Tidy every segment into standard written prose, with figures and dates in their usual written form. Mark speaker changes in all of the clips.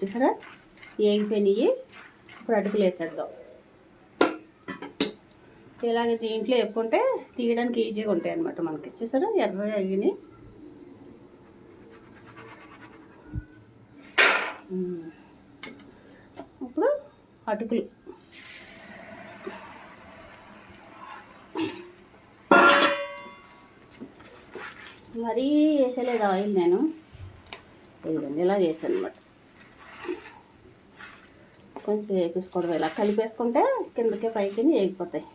Speaker 1: చూసారా ఏగిపోయినాయి. ఇప్పుడు అటుకులు వేసేద్దాం. ఇలాగే దీంట్లో వేపుకుంటే తీయడానికి ఈజీగా ఉంటాయి అన్నమాట మనకి. చూసారా ఎర్రగా అయ్యి. ఇప్పుడు అటుకులు మరీ వేసలేదు ఆయిల్ నేను, ఇలా చేశాను అనమాట. కొంచెం వేపేసుకోవడం, ఇలా కలిపేసుకుంటే కిందకే పైకి వేగిపోతాయి.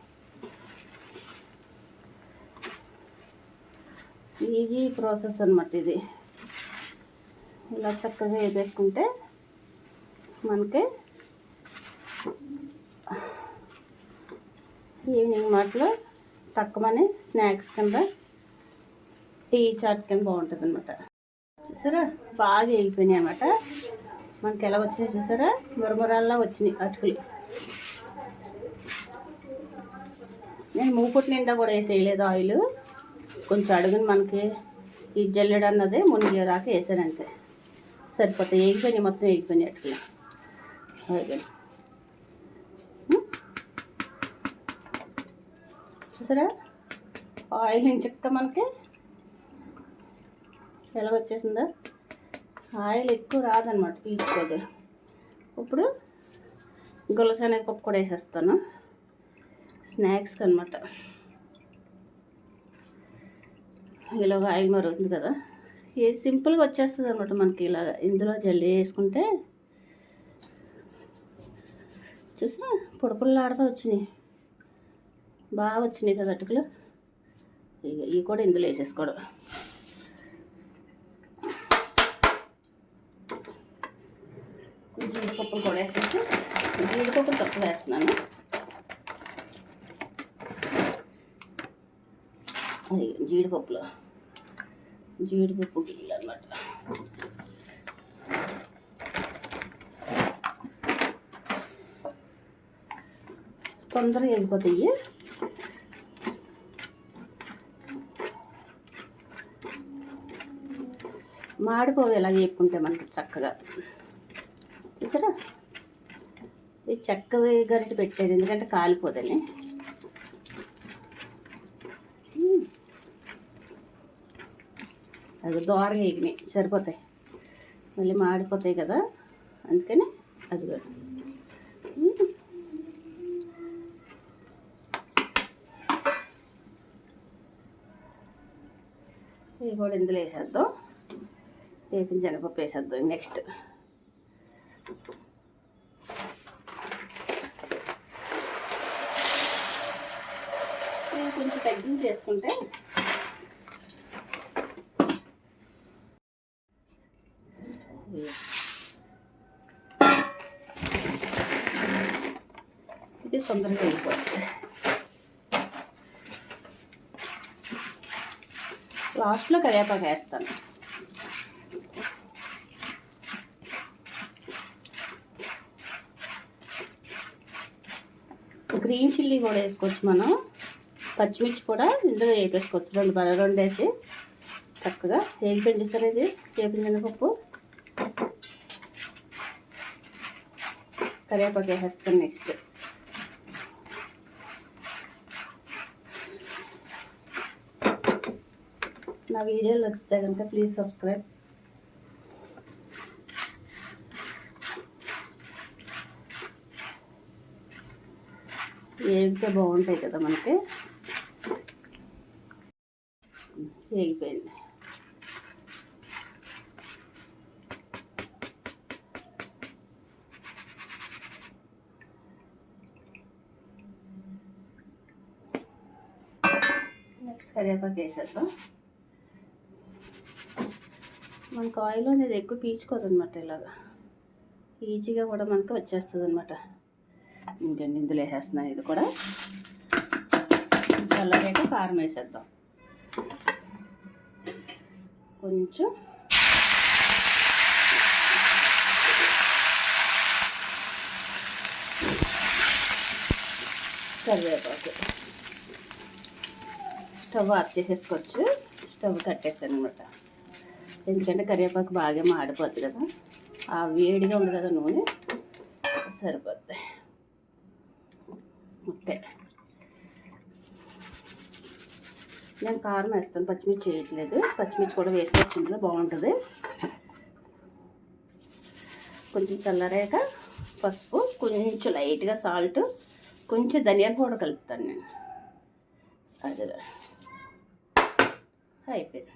Speaker 1: ఈజీ ప్రాసెస్ అనమాట ఇది. ఇలా చక్కగా వేపేసుకుంటే మనకి ఈవినింగ్ మాటలో తక్కువని స్నాక్స్ కింద టీ చాట్ కింద బాగుంటుంది అనమాట. చూసారా బాగా వేగిపోయినాయి అనమాట. మనకి ఎలా వచ్చినాయి చూసారా, మురమురాల్లా వచ్చినాయి అటుకులు. నేను మూకుటి నిండా కూడా వేసేయలేదు ఆయిల్, కొంచెం అడుగుని మనకి ఈ జల్లెడ అన్నదే మునిగేదాకా వేసాను అంతే, సరిపోతాయి. వేగిపోయినాయి, మొత్తం వేగిపోయినాయి అటుకులు. అలాగే చూసారా ఆయిల్ ఇంచక్క మనకి ఎలా వచ్చేసిందో. ఆయిల్ ఎక్కువ రాదనమాట, పీల్చుకోదు. ఇప్పుడు గులసెనగపప్పు కూడా వేసేస్తాను స్నాక్స్కి అనమాట. ఇలాగ ఆయిల్ మరుగుతుంది కదా, ఇది సింపుల్గా వచ్చేస్తుంది అనమాట మనకి. ఇలాగ ఇందులో జల్లి వేసుకుంటే చూసా పొడుపుల్లాడుతూ వచ్చినాయి, బాగా వచ్చినాయి కదా అటుకులు. ఇవి కూడా ఇందులో వేసేసుకోవడం. జీడిపప్పులు కూడా వేసేసి, జీడిపప్పులు తక్కువ వేస్తున్నాను. జీడిపప్పు గిన్నెలు అన్నమాట. తొందరగా వెళ్ళిపోతాయి. మాడిపోవు ఎలా వేపుకుంటే మనకి చక్కగా. చూసారా ఇది చక్కగా గరిటె పెట్టేది, ఎందుకంటే కాలిపోదని. అది దోరగా ఎగినాయి, సరిపోతాయి. మళ్ళీ మాడిపోతాయి కదా, అందుకని అది కూడా ఇవి కూడా ఇందులో వేసేద్దాం. వేపిన శనగపప్పు వేసేద్దాం. నెక్స్ట్ కొంచెం తగ్గించి చేసుకుంటే ఇది తొందరగా వెళ్ళిపోతుంది. లాస్ట్లో కరివేపాకు వేస్తాను. గ్రీన్ చిల్లీ కూడా వేసుకోవచ్చు మనం, పచ్చిమిర్చి కూడా ఇందులో వేపేసుకోవచ్చు. రెండు వేసి చక్కగా వేగిపోయింది. చూసారు ఇది వేపిన శనగపప్పు, కరివేపాకు వేసేస్తాను. నెక్స్ట్ నా వీడియోలు వస్తే కనుక ప్లీజ్ సబ్స్క్రైబ్. వేగితే బాగుంటాయి కదా మనకి. వేగిపోయింది. నెక్స్ట్ కరివేపాకు వేసేద్దాం. మనకు ఆయిల్ అనేది ఎక్కువ పీల్చుకోదు అనమాట. ఇలాగా ఈజీగా కూడా మనకు వచ్చేస్తుంది అనమాట. ఇంకా ఇందులో వేసేస్తున్నాను. ఇది కూడా చల్లగా కారం వేసేద్దాం. కొంచెం కరివేపాకు. స్టవ్ ఆఫ్ చేసేసుకోవచ్చు. స్టవ్ కట్టేసాను అనమాట. ఎందుకంటే కరివేపాకు బాగా మాడిపోద్ది కదా, ఆ వేడిగా ఉంది కదా నూనె సరిపోద్ది. ఓకే, నేను కారం వేస్తాను, పచ్చిమిర్చి వేయట్లేదు. పచ్చిమిర్చి కూడా వేసుకోవచ్చు, ఇందులో బాగుంటుంది. కొంచెం చల్లారాక పసుపు, కొంచెం లైట్గా సాల్ట్, కొంచెం ధనియాల పౌడర్ కలుపుతాను నేను. అదే అయిపోయింది.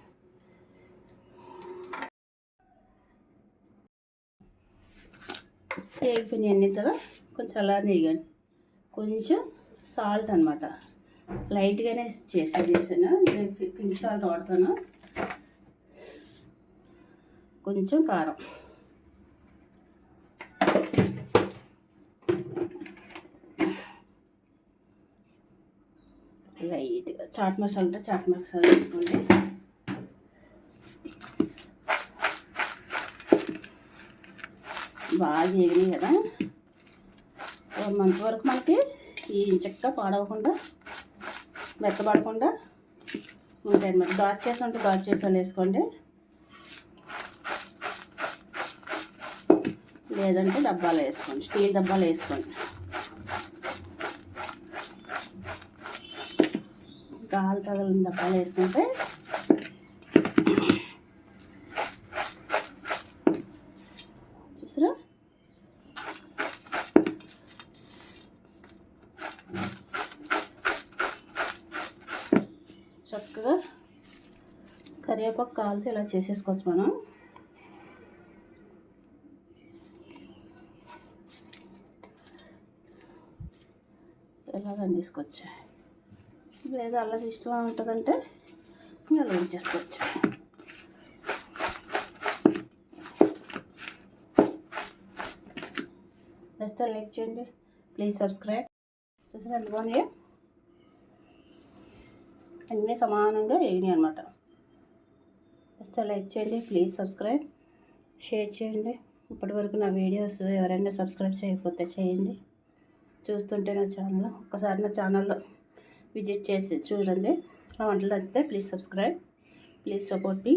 Speaker 1: వేగిపోయి అన్నీ కదా, కొంచెం అలా వేయండి. కొంచెం సాల్ట్ అనమాట, లైట్గానే వేసాను. నేను పింక్ సాల్ట్ వాడతాను. కొంచెం కారం, లైట్గా చాట్ మసాలా ఉంటే చాట్ మసాలా వేసుకోండి. బాగా వేగినాయి కదా, 1 మంత్ వరకు మనకి ఈ చెక్క పాడవకుండా మెత్తపడకుండా ఉంటాయి అన్నమాట. దాచేసి ఉంటే దాచేసాలు వేసుకోండి, లేదంటే డబ్బాలు వేసుకోండి, స్టీల్ డబ్బాలు వేసుకోండి. గాలి తగలిన డబ్బాలు వేసుకుంటే చూసారా చక్కగా కరివేపాకు కాలితే ఇలా చేసేసుకోవచ్చు మనం. ఎలాగని తీసుకోవచ్చు, లేదా అలా ఇష్టం ఉంటుందంటే ఇలా ఉంచేసుకోవచ్చు. నచ్చితే లైక్ చేయండి, ప్లీజ్ సబ్స్క్రైబ్. చూసారా అందులోనే అన్నీ సమానంగా వేగినాయి అనమాట. నచ్చితే లైక్ చేయండి, ప్లీజ్ సబ్స్క్రైబ్, షేర్ చేయండి. ఇప్పటి వరకు నా వీడియోస్ ఎవరైనా సబ్స్క్రైబ్ చేయకపోతే చేయండి. చూస్తుంటే నా ఛానల్ ఒక్కసారి నా ఛానల్లో విజిట్ చేసి చూడండి. నా వంటలు నచ్చితే please subscribe, please support me.